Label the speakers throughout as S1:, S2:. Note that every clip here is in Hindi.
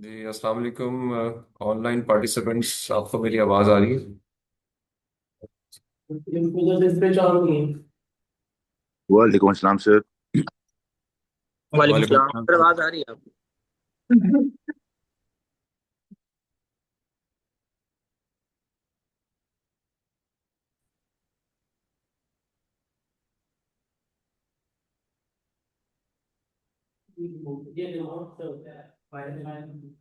S1: जी अस्सलाम वालेकुम। ऑनलाइन पार्टिसिपेंट्स, आपको मेरी आवाज़ आ रही है?
S2: इनको इस पे चालू नहीं है।
S3: वालेकुम अस्सलाम सर।
S2: वालेकुम
S1: वालेकुम
S2: सलाम
S1: सलाम।
S2: सर, आवाज आ रही है आपको? ये रिमोट से होता है, वायरलेस।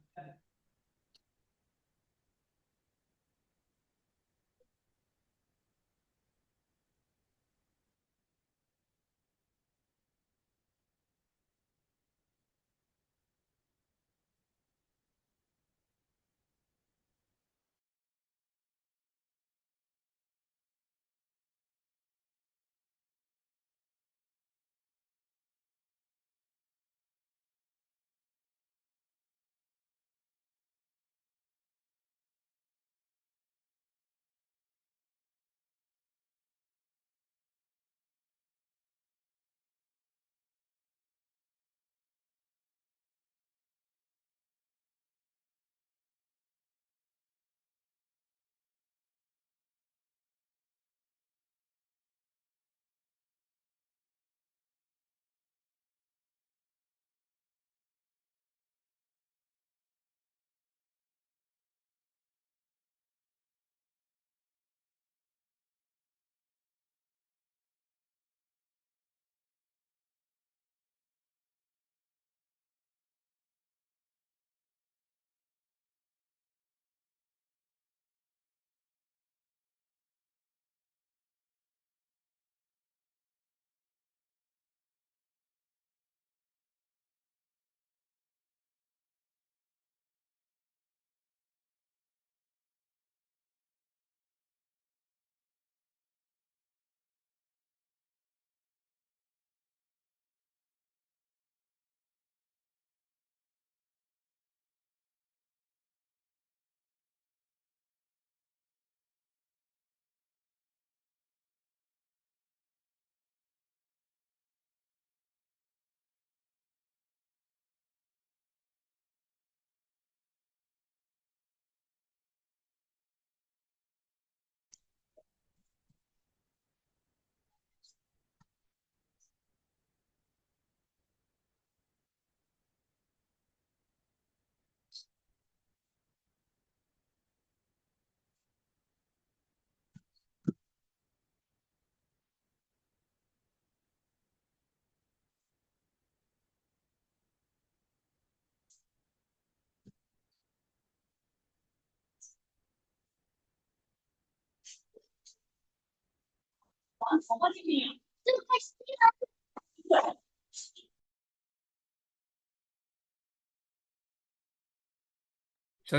S1: अच्छा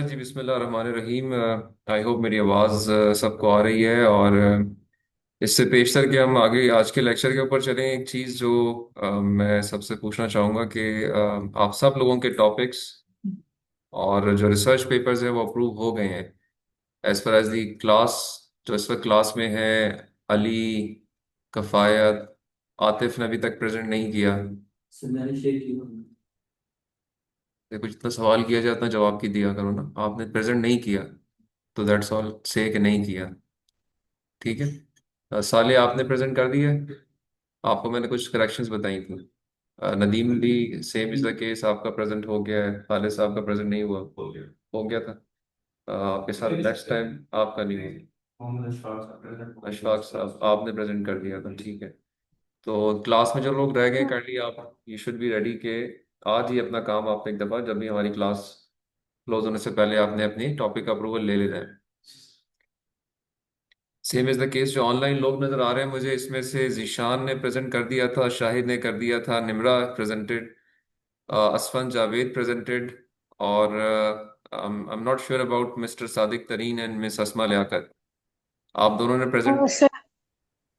S1: जी, बिस्मिल्लाह रहमान रहीम। आई होप मेरी आवाज़ सबको आ रही है। और इससे पेशतर कि हम आगे आज के लेक्चर के ऊपर चलें, एक चीज़ जो मैं सबसे पूछना चाहूँगा कि आप सब लोगों के टॉपिक्स और जो रिसर्च पेपर्स हैं वो अप्रूव हो गए हैं as per as the class. जो इस वक्त क्लास में है, अली, कफ़ायत, आतिफ ने अभी तक प्रेजेंट नहीं किया।
S2: सर मैंने शेयर किया।
S1: देखो, जितना सवाल किया जाए उतना जवाब की दिया करो ना। आपने प्रेजेंट नहीं किया तो दैट्स ऑल, से कि नहीं किया। ठीक है। साले आपने प्रेजेंट कर दिया है। आपको मैंने कुछ करेक्शंस बताई थी। नदीम भी सेम इज द केस, आपका प्रेजेंट हो गया है। खालिद साहब का प्रेजेंट नहीं हुआ, हो गया था। आपके साथ नेक्स्ट टाइम आपका नहीं हुआ। अशफाक साहब आपने प्रेजेंट कर दिया था, ठीक है। तो क्लास में जो लोग रह गए कर लिया आप। यू शुड बी रेडी के आज ही अपना काम आपने एक दफ़ा, जब भी हमारी क्लास क्लोज होने से पहले आपने अपनी टॉपिक अप्रूवल ले लेना है। सेम इज द केस जो ऑनलाइन लोग नजर आ रहे हैं मुझे, इसमें से जीशान ने प्रेजेंट कर दिया था, शाहिद ने कर दिया था, निमरा प्रेजेंटेड, असफन जावेद प्रेजेंटेड, और I am not sure about mister Sadiq तरीन एंड मिस असमा लियाकत। आप दोनों ने प्रेजेंट।
S4: सर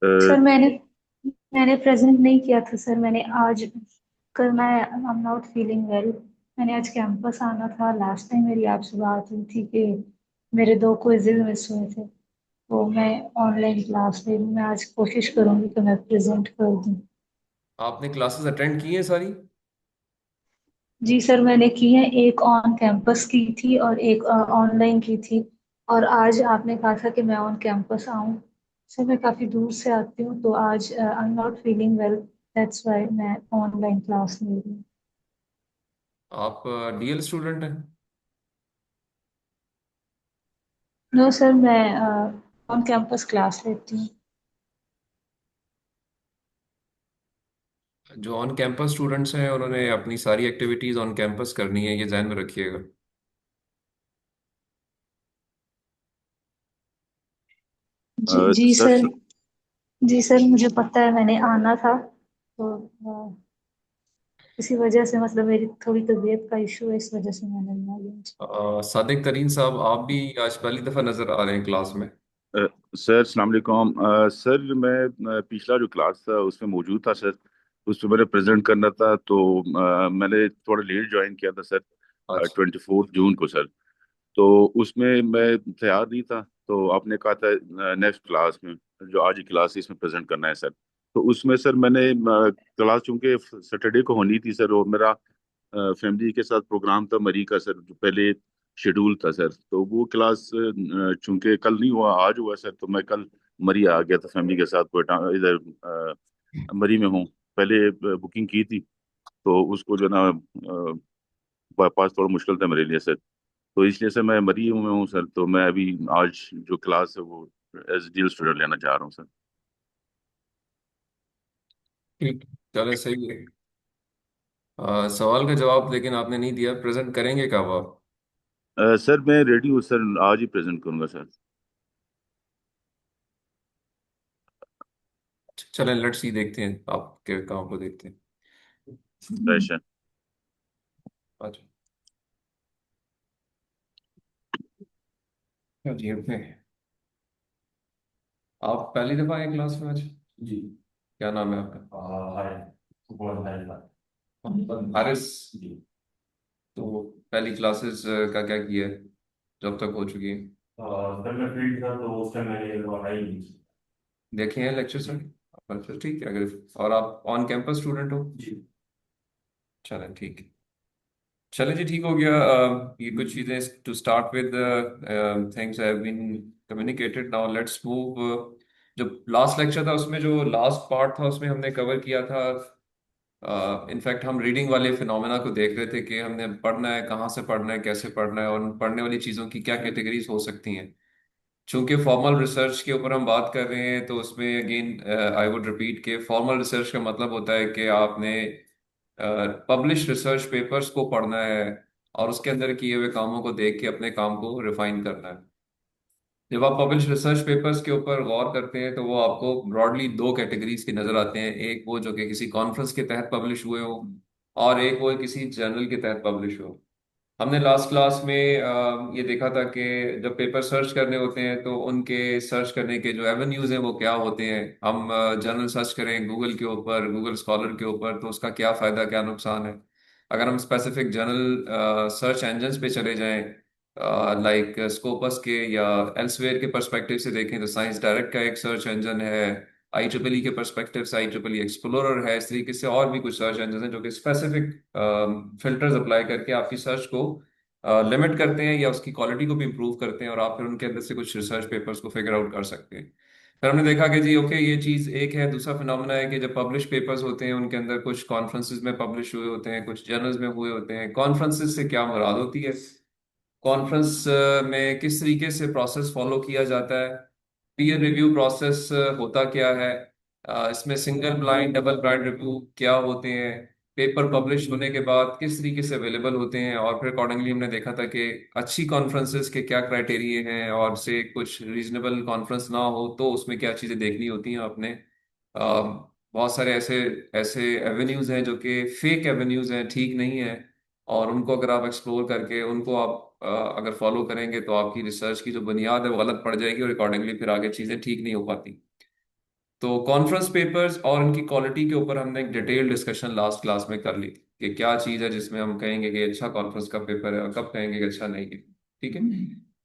S4: सर मैंने प्रेजेंट नहीं किया था सर। मैंने आज कल मैं I am not feeling well. मैंने आज कैंपस आना था। लास्ट टाइम मेरी आपसे बात हुई थी कि मेरे दो क्विज़ेज मिस हुए थे, तो मैं ऑनलाइन क्लास ले लूँ। मैं आज कोशिश करूंगी कि मैं प्रेजेंट कर दूँ।
S1: आपने क्लासेस अटेंड की हैं सारी?
S4: जी सर, मैंने की है। एक ऑन कैंपस की थी और एक ऑनलाइन की थी। और आज आपने कहा था कि मैं ऑन कैंपस आऊं। सर मैं काफी दूर से आती हूँ, तो आज I am not feeling well, that's why मैं ऑनलाइन क्लास ले रही हूँ।
S1: आप डीएल स्टूडेंट हैं?
S4: नो सर, मैं ऑन कैंपस क्लास लेती हूँ।
S1: जो ऑन कैंपस स्टूडेंट्स हैं उन्होंने अपनी सारी एक्टिविटीज ऑन कैंपस करनी है, ये ध्यान में रखिएगा।
S4: जी जी
S3: सर
S4: सर। जी सर, मुझे पता है, मैंने आना था। तो इसी वजह से, मतलब मेरी थोड़ी तबीयत का इशू है, इस वजह से मैंने नहीं आई आज।
S1: सादिक तरीन साहब, आप भी आज पहली दफा नजर आ रहे हैं क्लास में।
S3: अ, सर अस्सलाम वालेकुम। सर मैं पिछला जो क्लास था उसमें मौजूद था सर। उसमें मैंने प्रेजेंट करना था, तो मैंने थोड़ा लेट ज्वाइन किया था सर।
S1: अच्छा।
S3: 24 जून को सर। तो उसमें मैं तैयार नहीं था। तो आपने कहा था नेक्स्ट क्लास में, जो आज की क्लास है इसमें प्रेजेंट करना है सर। तो उसमें सर मैंने क्लास चूंकि सैटरडे को होनी थी सर, और मेरा फैमिली के साथ प्रोग्राम था मरी का सर, जो पहले शेड्यूल था सर। तो वो क्लास चूंकि कल नहीं हुआ, आज हुआ सर, तो मैं कल मरी आ गया था फैमिली के साथ। कोयटा इधर मरी में हूँ। पहले बुकिंग की थी, तो उसको जो ना पास थोड़ा मुश्किल था मेरे लिए सर। तो इसलिए सर मैं मरी में हूँ सर। तो मैं अभी आज जो क्लास है वो एज डी स्टूडेंट लेना चाह रहा हूँ सर।
S1: ठीक। चले, सही है। सवाल का जवाब लेकिन आपने नहीं दिया, प्रेजेंट करेंगे कब आप?
S3: सर मैं रेडी हूँ सर, आज ही प्रेजेंट करूंगा सर।
S1: चलें, लेट्स सी, देखते हैं आपके काम को, देखते हैं।
S3: फ्रेश है।
S1: अच्छा। क्या जी अपने, आप पहली दफा आए क्लास में आज?
S2: जी।
S1: क्या नाम है आपका?
S2: हाय। सुबह हाय।
S1: हारिस।
S2: जी।
S1: तो पहली क्लासेस का क्या किया है, जब तक हो चुकी है?
S2: सर मैं फील्ड था तो उस टाइम मैंने पढ़ाई नहीं की।
S1: देखे हैं लेक्चर सर? अच्छा, ठीक है। अगर और आप ऑन कैंपस स्टूडेंट हो?
S2: जी।
S1: चलें, ठीक है। चलें जी, ठीक हो गया। ये कुछ चीज़ें to start with, things have been communicated. Now let's move. जो लास्ट लेक्चर था उसमें जो लास्ट पार्ट था उसमें हमने कवर किया था। इनफैक्ट हम रीडिंग वाले फिनोमेना को देख रहे थे कि हमने पढ़ना है, कहाँ से पढ़ना है, कैसे पढ़ना है, और उन पढ़ने वाली चीज़ों की क्या कैटेगरीज हो सकती हैं। चूंकि फॉर्मल रिसर्च के ऊपर हम बात कर रहे हैं, तो उसमें अगेन आई वुड रिपीट के फॉर्मल रिसर्च का मतलब होता है कि आपने पब्लिश रिसर्च पेपर्स को पढ़ना है और उसके अंदर किए हुए कामों को देख के अपने काम को रिफाइन करना है। जब आप पब्लिश रिसर्च पेपर्स के ऊपर गौर करते हैं तो वो आपको ब्रॉडली दो कैटेगरीज के नजर आते हैं। एक वो जो कि किसी कॉन्फ्रेंस के तहत पब्लिश हुए हो, और एक वो किसी जर्नल के तहत पब्लिश हो। हमने लास्ट क्लास में ये देखा था कि जब पेपर सर्च करने होते हैं तो उनके सर्च करने के जो एवेन्यूज हैं वो क्या होते हैं। हम जर्नल सर्च करें गूगल के ऊपर, गूगल स्कॉलर के ऊपर, तो उसका क्या फायदा क्या नुकसान है। अगर हम स्पेसिफिक जर्नल सर्च इंजन्स पे चले जाएं, लाइक स्कोपस के या एल्सवेयर के पर्सपेक्टिव से देखें तो साइंस डायरेक्ट का एक सर्च इंजन है। IEEE के पर्सपेक्टिव से IEEE एक्सप्लोरर है। इस तरीके से और भी कुछ सर्च इंजन हैं जो कि स्पेसिफिक फिल्टर्स अप्लाई करके आपकी सर्च को लिमिट करते हैं या उसकी क्वालिटी को भी इम्प्रूव करते हैं, और आप फिर उनके अंदर से कुछ रिसर्च पेपर्स को फिगर आउट कर सकते हैं। फिर हमने देखा कि जी ओके, ये चीज़ एक है। दूसरा फिनोमेना है कि जब पब्लिश पेपर्स होते हैं उनके अंदर कुछ कॉन्फ्रेंसेस में पब्लिश हुए होते हैं, कुछ जर्नल्स में हुए होते हैं। कॉन्फ्रेंसेस से क्या मुराद होती है? कॉन्फ्रेंस में किस तरीके से प्रोसेस फॉलो किया जाता है? पीयर रिव्यू प्रोसेस होता क्या है? इसमें single blind double blind review क्या होते हैं? पेपर पब्लिश होने के बाद किस तरीके से अवेलेबल होते हैं? और फिर अकॉर्डिंगली हमने देखा था कि अच्छी कॉन्फ्रेंसेस के क्या क्राइटेरिया हैं, और से कुछ रीजनेबल कॉन्फ्रेंस ना हो तो उसमें क्या चीज़ें देखनी होती हैं आपने। बहुत सारे ऐसे ऐसे एवेन्यूज हैं जो कि फेक एवेन्यूज हैं, ठीक नहीं है। और उनको अगर आप एक्सप्लोर करके उनको आप अगर फॉलो करेंगे तो आपकी रिसर्च की जो बुनियाद है वो गलत पड़ जाएगी, और अकॉर्डिंगली फिर आगे चीज़ें ठीक नहीं हो पाती। तो कॉन्फ्रेंस पेपर्स और उनकी क्वालिटी के ऊपर हमने एक डिटेल डिस्कशन लास्ट क्लास में कर ली थी कि क्या चीज़ है जिसमें हम कहेंगे कि अच्छा कॉन्फ्रेंस का पेपर है और कब कहेंगे कि अच्छा नहीं है। ठीक है।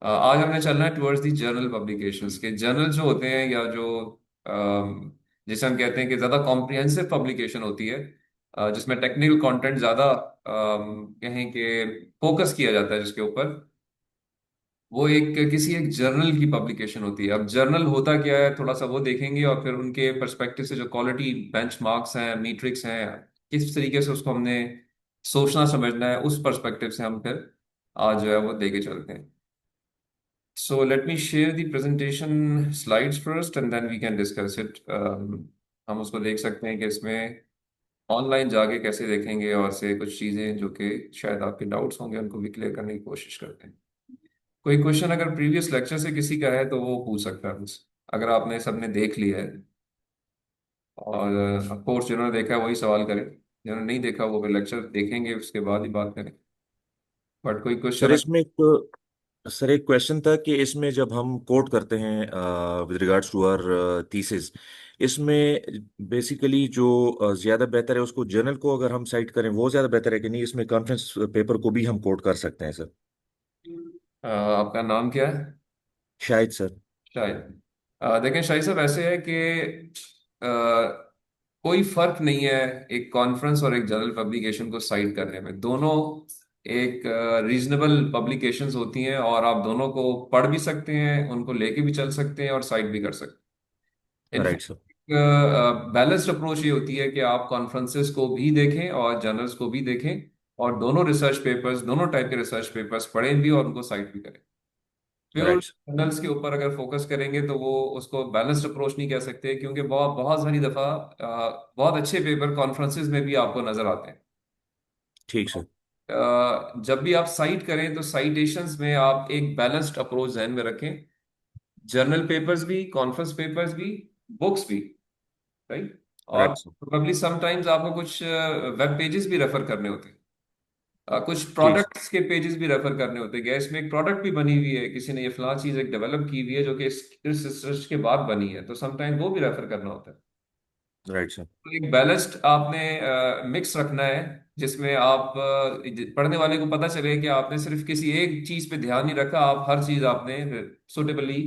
S1: आज हमने चलना है टुवर्ड्स दी जर्नल पब्लिकेशंस के। जर्नल जो होते हैं या जो जिसे हम कहते हैं कि ज़्यादा कॉम्प्रिहेंसिव पब्लिकेशन होती है, जिसमें टेक्निकल कंटेंट ज़्यादा कहें कि फोकस किया जाता है जिसके ऊपर, वो एक किसी एक जर्नल की पब्लिकेशन होती है। अब जर्नल होता क्या है थोड़ा सा वो देखेंगे, और फिर उनके पर्सपेक्टिव से जो क्वालिटी बेंचमार्क्स हैं, मीट्रिक्स हैं, किस तरीके से उसको हमने सोचना समझना है, उस पर्सपेक्टिव से हम फिर आज जो है वो देके चलते हैं। So let me share the presentation slides first and then we can discuss it. हम उसको देख सकते हैं कि इसमें ऑनलाइन जाके कैसे देखेंगे, और से कुछ चीज़ें जो कि शायद आपके डाउट्स होंगे उनको भी क्लियर करने की कोशिश करते हैं। कोई क्वेश्चन अगर प्रीवियस लेक्चर से किसी का है तो वो पूछ सकता है मुझसे, अगर आपने सबने देख लिया है। और ऑफ कोर्स जिन्होंने देखा है वही सवाल करें, जिन्होंने नहीं देखा वो भी लेक्चर देखेंगे उसके बाद ही बात करें। बट कोई
S5: सर
S1: क्वेश्चन?
S5: इसमें एक सर एक क्वेश्चन था कि इसमें जब हम कोट करते हैं with regards to our thesis, इसमें बेसिकली जो ज्यादा बेहतर है उसको जर्नल को अगर हम साइट करें वो ज्यादा बेहतर है कि नहीं, इसमें कॉन्फ्रेंस पेपर को भी हम कोट कर सकते हैं सर?
S1: आपका नाम क्या है?
S5: शायद सर।
S1: शाहिद। देखें शाहिद साहब, ऐसे है कि कोई फर्क नहीं है एक कॉन्फ्रेंस और एक जर्नल पब्लिकेशन को साइट करने में। दोनों एक रीजनेबल पब्लिकेशंस होती हैं, और आप दोनों को पढ़ भी सकते हैं, उनको लेके भी चल सकते हैं और साइट भी कर सकते हैं।
S5: Right sir.
S1: In fact balanced approach ये होती है कि आप कॉन्फ्रेंसेस को भी देखें और जर्नल्स को भी देखें, और दोनों रिसर्च पेपर्स, दोनों टाइप के रिसर्च पेपर्स पढ़ें भी और उनको साइट भी करें। Pure
S5: right sir.
S1: जर्नल्स के ऊपर अगर फोकस करेंगे तो वो उसको बैलेंस्ड अप्रोच नहीं कह सकते, क्योंकि बहुत बहुत सारी दफा बहुत अच्छे पेपर कॉन्फ्रेंसेस में भी आपको नजर आते हैं।
S5: ठीक सर।
S1: जब भी आप साइट करें तो साइटेशंस में आप एक बैलेंस्ड अप्रोच ध्यान में रखें। जर्नल पेपर्स भी, कॉन्फ्रेंस पेपर्स भी, बुक्स भी, राइट। और
S5: राइट सर।
S1: प्रोबेबली समटाइम्स आपको कुछ वेब पेजेस भी रेफर करने होते हैं, कुछ
S5: ठीक सर।
S1: प्रोडक्ट्स के पेजेस भी रेफर करने होते हैं कि इसमें एक प्रोडक्ट भी बनी हुई है, किसी ने ये फलां चीज एक डेवलप की हुई है जो कि इस रिसर्च के बाद बनी है, तो समटाइम वो भी रेफर करना होता है।
S5: Right sir.
S1: तो एक बैलेंस्ड आपने मिक्स रखना है, जिसमें आप पढ़ने वाले को पता चले कि आपने सिर्फ किसी एक चीज पे ध्यान नहीं रखा, आप हर चीज आपने सुटेबली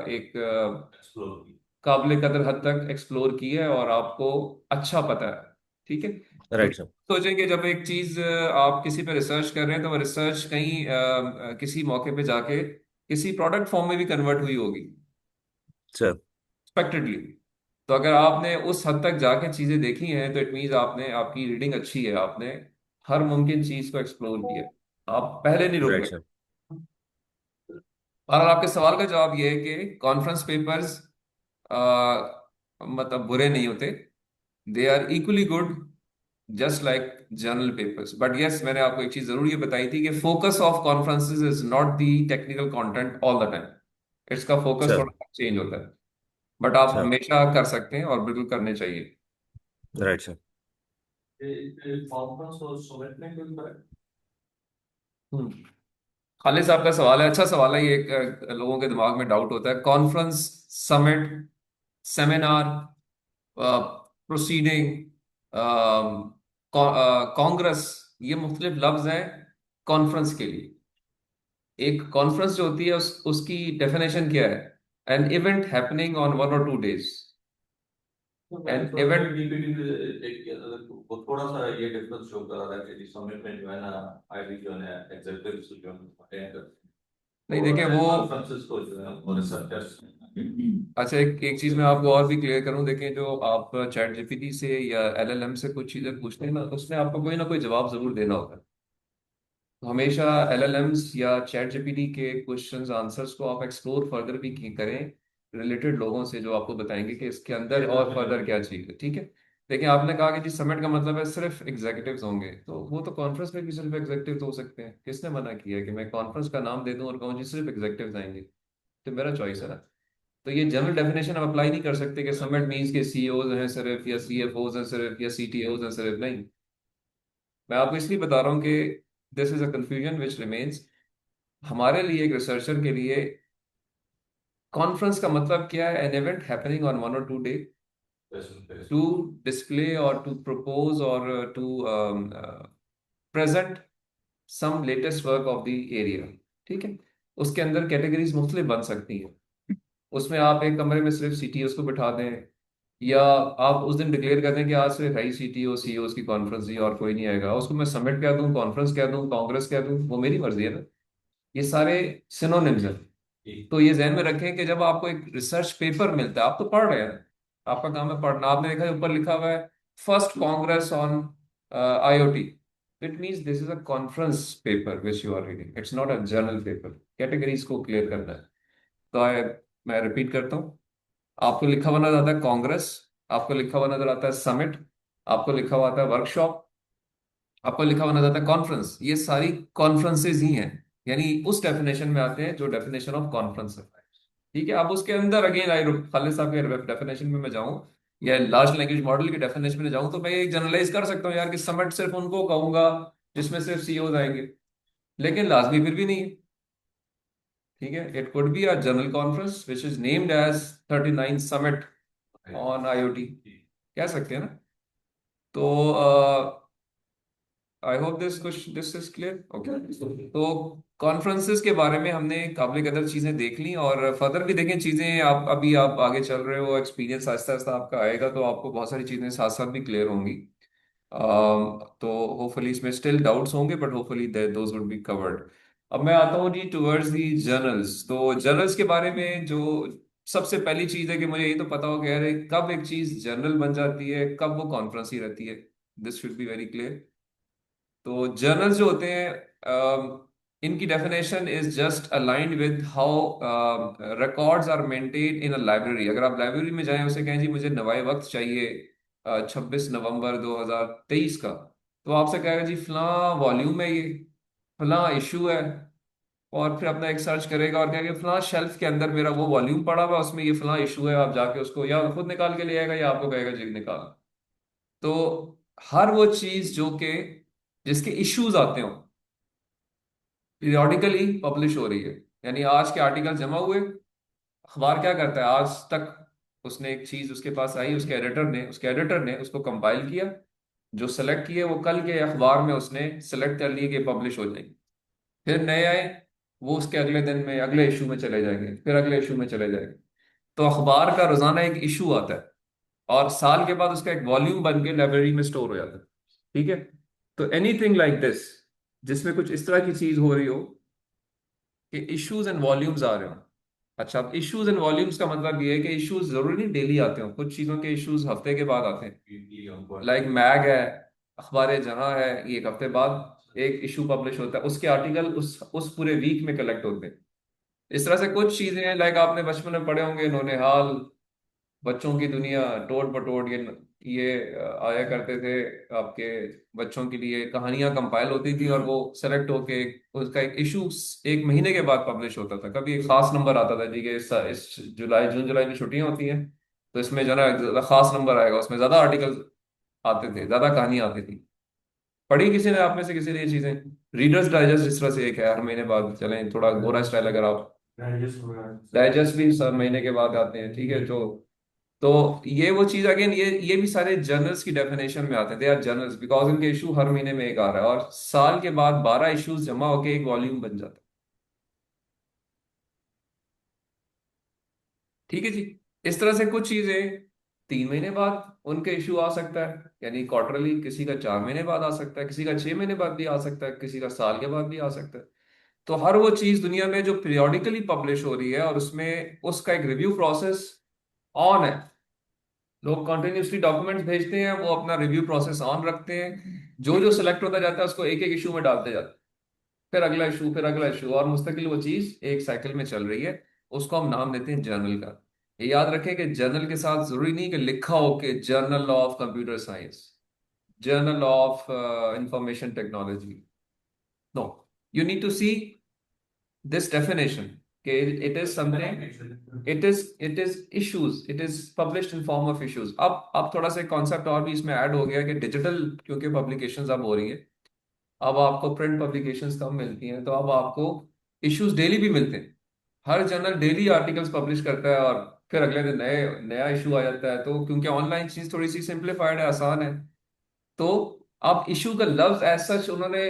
S1: एक
S2: एक्सप्लोर की।
S1: काबिल कदर हद तक एक्सप्लोर की है और आपको अच्छा पता है। ठीक है। तो
S5: राइट सर।
S1: सोचेंगे जब एक चीज आप किसी पे रिसर्च कर रहे हैं तो वो रिसर्च कहीं किसी मौके पे जाके किसी प्रोडक्ट फॉर्म में भी कन्वर्ट हुई होगी,
S5: सर।
S1: एक्सपेक्टेडली। तो अगर आपने उस हद तक जाके चीजें देखी हैं तो इट मीन्स आपने, आपकी रीडिंग अच्छी है, आपने हर मुमकिन चीज को एक्सप्लोर किया, आप पहले नहीं रुक
S5: राइट
S1: गए।
S5: सर।
S1: और आपके सवाल का जवाब ये है कि कॉन्फ्रेंस पेपर्स मतलब बुरे नहीं होते, they are equally good just like journal papers. But yes, मैंने आपको एक चीज जरूर ये बताई थी कि focus of conferences is not the technical content all the time, इसका फोकस
S5: सर।
S1: थोड़ा चेंज होता है। बट आप
S5: सर।
S1: हमेशा कर सकते हैं और बिल्कुल करने चाहिए।
S5: Right sir.
S2: कॉन्फ्रेंस और समिट में कोई फर्क?
S1: हम्म। खालिद साहब का सवाल है, अच्छा सवाल है ये। एक, लोगों के दिमाग में डाउट होता है conference, summit, seminar, proceeding, Congress, ये मुख्तलिफ लफ्ज हैं कॉन्फ्रेंस के लिए। एक कॉन्फ्रेंस जो होती है उसकी डेफिनेशन क्या है? An event happening on 1 or 2 days।
S2: तो मैं
S1: एन
S2: थोड़ा सा
S1: इवेंट,
S2: डीपीडी एक वो थोड़ा सा ये डिफरेंस शो कर रहा था कि समिट में जो है ना आईडी जो है एग्जीक्यूटिव्स जो है अटेंड करते हैं,
S1: नहीं देखें
S2: और
S1: वो,
S2: कॉन्फ्रेंसेस को जो है और रिसर्चर्स।
S1: अच्छा एक चीज मैं आपको और भी क्लियर करूं। देखें जो आप चैट जीपीटी से या एलएलएम से कुछ चीजें पूछते हैं ना, उसमें आपको कोई ना कोई जवाब जरूर देना होगा। तो हमेशा एलएलएम्स या चैट जीपीटी के क्वेश्चंस आंसर्स को आप एक्सप्लोर फर्दर भी करें रिलेटेड लोगों से, जो आपको बताएंगे कि इसके अंदर और फर्दर क्या चीज़ है। ठीक है। देखिए आपने कहा कि जी समिट का मतलब है सिर्फ एग्जीक्यूटिव्स होंगे, तो वो तो कॉन्फ्रेंस में भी सिर्फ एग्जीक्यूटिव हो सकते हैं। किसने मना किया है कि मैं कॉन्फ्रेंस का नाम दे दूं और कहूँ जी सिर्फ एग्जीक्यूटिव्स आएंगे? तो मेरा चॉइस है ना। तो ये जनरल डेफिनेशन आप अप्लाई नहीं कर सकते कि समिट मीन्स के सीईओज हैं सिर्फ, या सीएफओज हैं सिर्फ, या सीटीओज हैं सिर्फ। नहीं, मैं आपको इसलिए बता रहा हूँ कि this is a confusion which remains. हमारे लिए, एक रिसर्चर के लिए, कॉन्फ्रेंस का मतलब क्या है? An event happening on 1 or 2 day to display और टू प्रपोज और to present some latest work of the area. ठीक है। उसके अंदर कैटेगरीज मुख्तलिफ बन सकती हैं। उसमें आप एक कमरे में सिर्फ सीटीओस को बिठा दें, या आप उस दिन डिक्लेयर कर दें कि आज सिर्फ आई सीटीओ सीईओ की कॉन्फ्रेंस ही और कोई नहीं आएगा, उसको मैं समिट कह दूं, कॉन्फ्रेंस कह दूं, कांग्रेस कह दूं, वो मेरी मर्जी है ना। ये सारे सिनोनिम्स हैं। तो ये ध्यान में रखें कि जब आपको एक रिसर्च पेपर मिलता है, आप तो पढ़ रहे हैं, आपका काम है पढ़ना, आपने देखा है ऊपर लिखा हुआ है first congress on IoT, it means this is a conference paper which you are reading, it's not a journal paper. Categories को क्लियर करना है। तो मैं रिपीट करता हूँ, आपको लिखा हुआ नजर आता है कांग्रेस, आपको लिखा हुआ नजर आता है समिट, आपको लिखा हुआ आता है वर्कशॉप, आपको लिखा हुआ नजर आता है कॉन्फ्रेंस, ये सारी कॉन्फ्रेंसेज ही हैं, यानी उस डेफिनेशन में आते हैं जो डेफिनेशन ऑफ कॉन्फ्रेंस है। ठीक है, अब उसके अंदर अगेन आई खालिद साहब के डेफिनेशन में मैं जाऊं या लार्ज लैंग्वेज मॉडल की डेफिनेशन में जाऊं, तो मैं एक जनरलाइज कर सकता हूँ यार कि समिट सिर्फ उनको कहूंगा जिसमें सिर्फ सीईओ आएंगे, लेकिन लाजमी फिर भी नहीं है। ठीक है, it could be a general conference which is named as 39 summit on IoT, कह सकते हैं ना। तो I hope this is clear okay. तो कॉन्फ्रेंसेस के बारे में हमने काबिल कदर चीजें देख ली, और फर्दर भी देखें चीजें, आप अभी आप आगे चल रहे हो, एक्सपीरियंस आहिस्ता आहिस्ता आपका आएगा, तो आपको बहुत सारी चीजें साथ साथ भी क्लियर होंगी। तो होपफुली इसमें स्टिल डाउट्स होंगे, but hopefully those would be covered. अब मैं आता हूँ जी टुवर्ड्स दी जर्नल्स। तो जर्नल्स के बारे में जो सबसे पहली चीज है कि मुझे ये तो पता हो कि यार कब एक चीज जर्नल बन जाती है, कब वो कॉन्फ्रेंस ही रहती है, this should be very clear. तो जर्नल्स जो होते हैं, इनकी definition is just aligned with how records are maintain in a library. अगर आप लाइब्रेरी में जाएं, उसे कहें जी मुझे नवाए वक्त चाहिए 26 नवंबर 2023 का, तो आपसे कहेगा जी फलां वॉल्यूम है, ये फलां इशू है, और फिर अपना एक सर्च करेगा और कहेगा फलां शेल्फ के अंदर मेरा वो वॉल्यूम पड़ा हुआ है, उसमें ये फलां इशू है, आप जाके उसको या खुद निकाल के ले आएगा या आपको कहेगा जी निकाल। तो हर वो चीज जो कि जिसके इश्यूज आते हो पीरियोडिकली पब्लिश हो रही है, यानी आज के आर्टिकल जमा हुए, अखबार क्या करता है आज तक, उसने एक चीज उसके पास आई, उसके एडिटर ने उसको कंपाइल किया, जो सेलेक्ट किए वो कल के अखबार में उसने सेलेक्ट कर लिए कि पब्लिश हो जाएंगे, फिर नए आए, वो उसके अगले दिन में अगले इशू में चले जाएंगे, फिर अगले इशू में चले जाएंगे। तो अखबार का रोजाना एक इशू आता है, और साल के बाद उसका एक वॉल्यूम बन के लाइब्रेरी में स्टोर हो जाता है। ठीक है, तो एनीथिंग लाइक दिस, जिसमें कुछ इस तरह की चीज हो रही हो कि इश्यूज एंड वॉल्यूम्स आ रहे हो। अच्छा, अब इश्यूज एंड वॉल्यूम्स का मतलब ये है कि इश्यूज जरूरी नहीं डेली आते हो, कुछ चीजों के इश्यूज हफ्ते के बाद आते हैं। लाइक मैग है, अखबार जहां है, ये एक हफ्ते बाद एक इशू पब्लिश होता है, उसके आर्टिकल उस पूरे वीक में कलेक्ट होते हैं। इस तरह से कुछ चीजें हैं, लाइक आपने बचपन में पढ़े होंगे नौनिहाल, बच्चों की दुनिया, टोट बटोट, ये आया करते थे आपके बच्चों के लिए, कहानियां कंपाइल होती थी और वो सेलेक्ट होके उसका एक इशू एक महीने के बाद पब्लिश होता था। कभी एक खास नंबर आता था जी कि इस जून जुलाई में छुट्टियां होती हैं, तो इसमें जो है ना ज्यादा खास नंबर आएगा, उसमें ज्यादा आर्टिकल आते थे, ज्यादा कहानियां आती थी। पढ़ी किसी ने आप में से किसी ने ये चीजें? रीडर्स डाइजेस्ट जिस तरह से एक है, हर महीने बाद चलें थोड़ा गोरा स्टाइल, अगर आप डाइजेस्ट भी सब महीने के बाद आते हैं। ठीक है, तो ये वो चीज अगेन, ये भी सारे जर्नल्स की डेफिनेशन में आते हैं, दे आर जर्नल्स बिकॉज इनके इशू हर महीने में एक आ रहा है, और साल के बाद 12 इश्यूज जमा होके एक वॉल्यूम बन जाता है। ठीक है जी। इस तरह से कुछ चीजें 3 महीने बाद उनके इशू आ सकता है, यानी क्वार्टरली, किसी का 4 महीने बाद आ सकता है, किसी का 6 महीने बाद भी आ सकता है, किसी का साल के बाद भी आ सकता है। तो हर वो चीज दुनिया में जो पीरियोडिकली पब्लिश हो रही है और उसमें उसका एक रिव्यू प्रोसेस ऑन है, लोग कंटिन्यूसली डॉक्यूमेंट्स भेजते हैं, वो अपना रिव्यू प्रोसेस ऑन रखते हैं, जो जो सिलेक्ट होता जाता है उसको एक एक इशू में डालते जाते हैं, फिर अगला इशू, फिर अगला इशू, और मुस्तकिल वो चीज एक साइकिल में चल रही है। उसको हम नाम देते हैं जर्नल का। ये याद रखें कि जर्नल के साथ जरूरी नहीं कि लिखा हो कि journal of computer science, journal of information technology, no, you need to see this definition कि it is something, it is issues, it is published in form of issues। अब थोड़ा सा कॉन्सेप्ट और भी इसमें ऐड हो गया कि डिजिटल क्योंकि पब्लिकेशंस अब हो रही है, अब आपको प्रिंट पब्लिकेशंस कम मिलती हैं, तो अब आपको इश्यूज डेली भी मिलते हैं। हर जर्नल डेली आर्टिकल्स पब्लिश करता है, और फिर अगले दिन नया इशू आ जाता है, तो क्योंकि ऑनलाइन चीज थोड़ी सी सिंप्लीफाइड है, आसान है, तो अब इशू का लफ्ज एज सच उन्होंने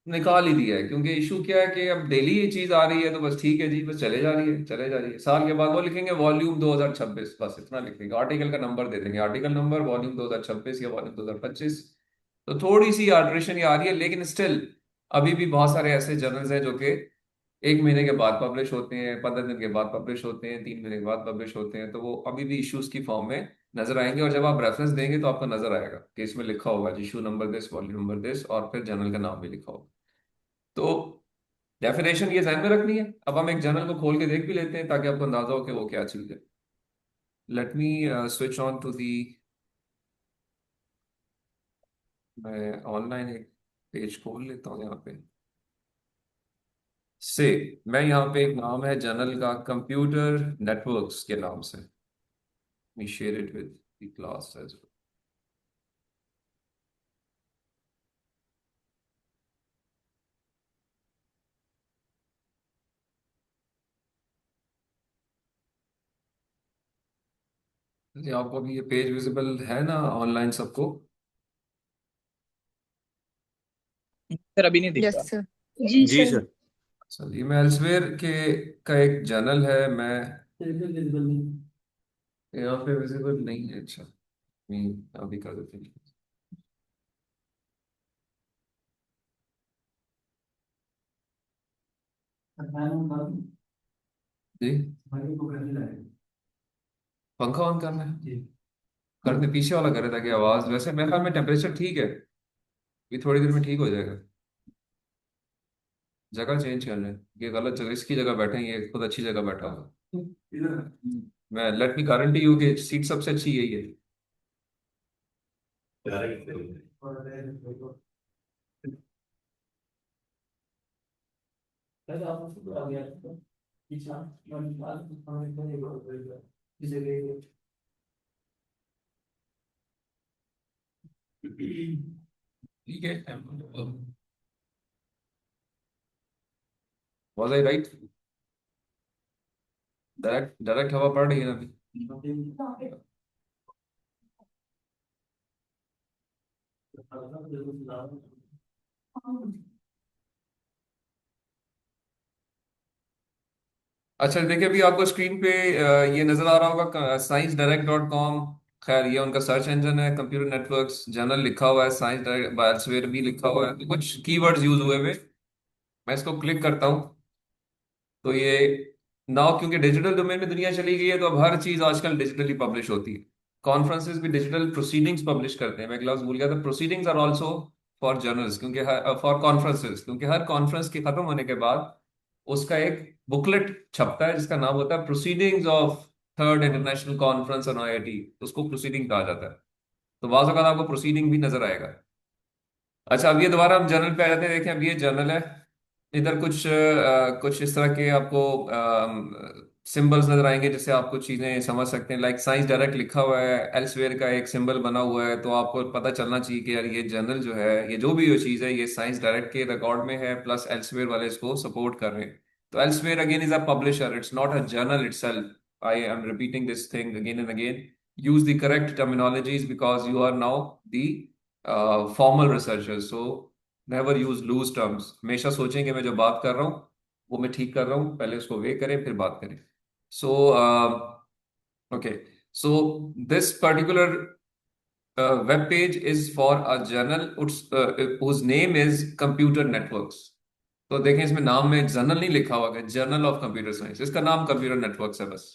S1: निकाल ही दिया है, क्योंकि इशू क्या है कि अब डेली ये चीज आ रही है, तो बस ठीक है जी, बस चले जा रही है, चले जा रही है। साल के बाद वो लिखेंगे वॉल्यूम 2026, बस इतना लिखेंगे, आर्टिकल का नंबर दे देंगे, आर्टिकल नंबर वॉल्यूम 2026 या वॉल्यूम 2025। तो थोड़ी सी अल्ट्रेशन आ रही है, लेकिन स्टिल अभी भी बहुत सारे ऐसे जर्नल्स हैं जो कि 1 महीने के बाद पब्लिश होते हैं, 15 दिन के बाद पब्लिश होते हैं, 3 महीने के बाद पब्लिश होते हैं, तो वो अभी भी इश्यूज की फॉर्म में नजर आएंगे। और जब आप रेफरेंस देंगे तो आपको नजर आएगा कि इसमें लिखा होगा issue number this, volume number this, और फिर जर्नल का नाम भी लिखा होगा। तो डेफिनेशन ये ध्यान में रखनी है। अब हम एक जर्नल को खोल के देख भी लेते हैं ताकि आपको अंदाजा हो कि वो क्या चीज है। Let me switch on to the, मैं ऑनलाइन एक पेज खोल लेता हूँ यहाँ पे से। मैं यहाँ पे एक नाम है जर्नल का, कंप्यूटर नेटवर्क्स के नाम से। Me share it with the class as well. जी, आपको अभी ये पेज विजिबल है ना ऑनलाइन सबको?
S6: सर अभी नहीं दिख
S7: यस
S6: रहा।
S7: सर।
S4: जी
S5: जी
S4: सर।
S5: सर।
S1: अच्छा जी, मैं एल्सवेयर के का एक जर्नल है, मैं यहाँ पे विजिबल नहीं है। अच्छा, मैं अभी कर देते हैं। जी, पंखा ऑन करना है, कर दे, पीछे वाला करे ताकि आवाज, वैसे मेरे ख्याल में टेम्परेचर ठीक है, ये थोड़ी देर में ठीक हो जाएगा। जगह चेंज करना है, ये गलत जगह, इसकी जगह बैठे हैं, ये खुद अच्छी जगह बैठा हुआ है। मैं लेट मी गारंटी यू कि सीट सबसे अच्छी यही है। ठीक है, was I right? Direct direct हवा पड़ रही है ना अभी? अच्छा देखिए, अभी आपको स्क्रीन पे ये नजर आ रहा होगा sciencedirect.com। खैर ये उनका सर्च इंजन है। कंप्यूटर नेटवर्क्स जर्नल लिखा हुआ है, साइंस डायरेक्ट बायोस्फीयर भी लिखा हुआ है, तो कुछ कीवर्ड्स यूज हुए हुए। मैं इसको क्लिक करता हूँ तो ये नाउ, क्योंकि डिजिटल डोमेन में दुनिया चली गई है, तो अब हर चीज आजकल डिजिटली पब्लिश होती है। कॉन्फ्रेंसेस भी डिजिटल प्रोसीडिंग्स पब्लिश करते हैं। मैं क्लास भूल गया था, proceedings are also for journals, क्योंकि फॉर कॉन्फ्रेंसेस, क्योंकि हर कॉन्फ्रेंस के खत्म होने के बाद उसका एक बुकलेट छपता है जिसका नाम होता है proceedings of third international conference on IIT, उसको प्रोसीडिंग कहा जाता है। तो बाज़ अगर आपको प्रोसीडिंग भी नजर आएगा। अच्छा, अब ये दोबारा हम जर्नल पे आ जाते हैं। देखें, अब ये जर्नल है, इधर कुछ इस तरह के आपको सिंबल्स नजर आएंगे जिससे आप कुछ चीजें समझ सकते हैं। लाइक साइंस डायरेक्ट लिखा हुआ है, एल्सवेयर का एक सिंबल बना हुआ है, तो आपको पता चलना चाहिए कि यार ये जर्नल जो है, ये जो भी ये चीज है, ये साइंस डायरेक्ट के रिकॉर्ड में है, प्लस एल्सवेयर वाले इसको सपोर्ट कर रहे हैं। तो Elsevier again is a publisher, it's not a journal itself. I am repeating this thing again and again. Use the correct terminologies because you are now the formal researchers. So never use loose terms. हमेशा सोचें कि मैं जो बात कर रहा हूँ वो मैं ठीक कर रहा हूँ, पहले उसको वे करें फिर बात करें। So okay, so this particular web page is for a journal whose name is computer networks. तो देखें, इसमें नाम में जर्नल नहीं लिखा हुआ है, जर्नल ऑफ कंप्यूटर साइंस, इसका नाम कंप्यूटर नेटवर्क्स है बस।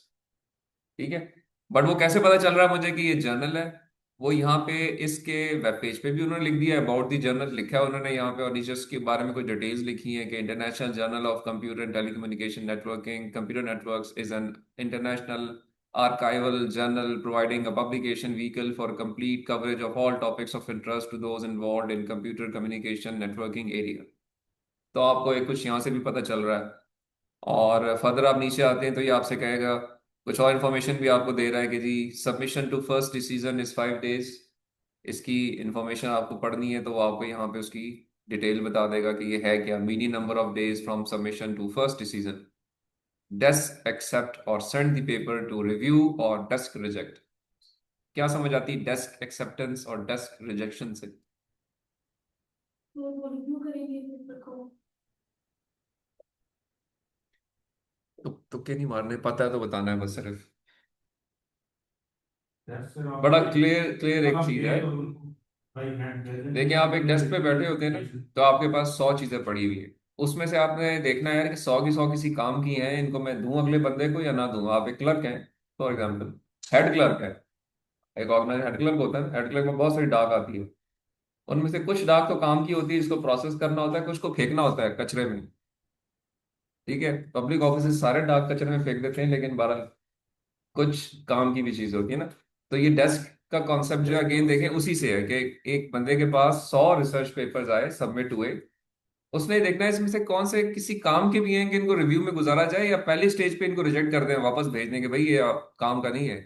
S1: ठीक है, बट वो कैसे पता चल रहा है मुझे कि ये जर्नल है? वो यहाँ पे इसके वेब पेज पे भी उन्होंने लिख दिया है, अबाउट दी जर्नल लिखा है उन्होंने यहाँ पे, और नीचे उसके बारे में कुछ डिटेल्स लिखी है कि international journal of computer and telecommunication networking, computer networks is an international archival journal providing a publication vehicle for complete coverage of all topics of interest to those involved in computer communication networking area। तो आपको एक कुछ यहाँ से भी पता चल रहा है। और फर्दर आप नीचे आते हैं तो ये आपसे कहेगा, कुछ और इन्फॉर्मेशन भी आपको दे रहा है कि जी submission to first decision is 5 days। इसकी इंफॉर्मेशन आपको पढ़नी है तो वो आपको यहाँ पे उसकी डिटेल बता देगा कि ये है क्या। Meaning number of days from submission to first decision, desk accept और send the paper to review और डेस्क रिजेक्ट। क्या समझ आती है डेस्क एक्सेप्टेंस और डेस्क रिजेक्शन से? तुक्के नहीं मारने, पता है तो बताना है बस सिर्फ। बड़ा क्लियर क्लियर एक चीज है। देखिए आप एक डेस्क पे बैठे होते हैं ना, तो आपके पास 100 चीजें पड़ी हुई है। उसमें से आपने देखना है यार कि 100 की 100 किसी काम की हैं, इनको मैं दूं अगले बंदे को या ना दूं। आप एक क्लर्क हैं फॉर एग्जाम्पल, हेड क्लर्क है, एक ऑर्गेनाइज हेड क्लर्क होता है। हेड क्लर्क में बहुत सारी डाक आती है, उनमें से कुछ डाक तो काम की होती है, इसको प्रोसेस करना होता है, कुछ को फेंकना होता है कचरे में। ठीक है, पब्लिक ऑफिस सारे डाक कचरे में फेंक देते हैं, लेकिन 12 कुछ काम की भी चीज होती है ना। तो ये डेस्क का कॉन्सेप्ट जो अगेन देखें उसी से है कि एक बंदे के पास 100 रिसर्च पेपर्स आए, सबमिट हुए, उसने देखना है इसमें से कौन से किसी काम के भी हैं कि इनको रिव्यू में गुजारा जाए, या पहली स्टेज पे इनको रिजेक्ट कर दें, वापस भेज दें कि भाई ये काम का नहीं है।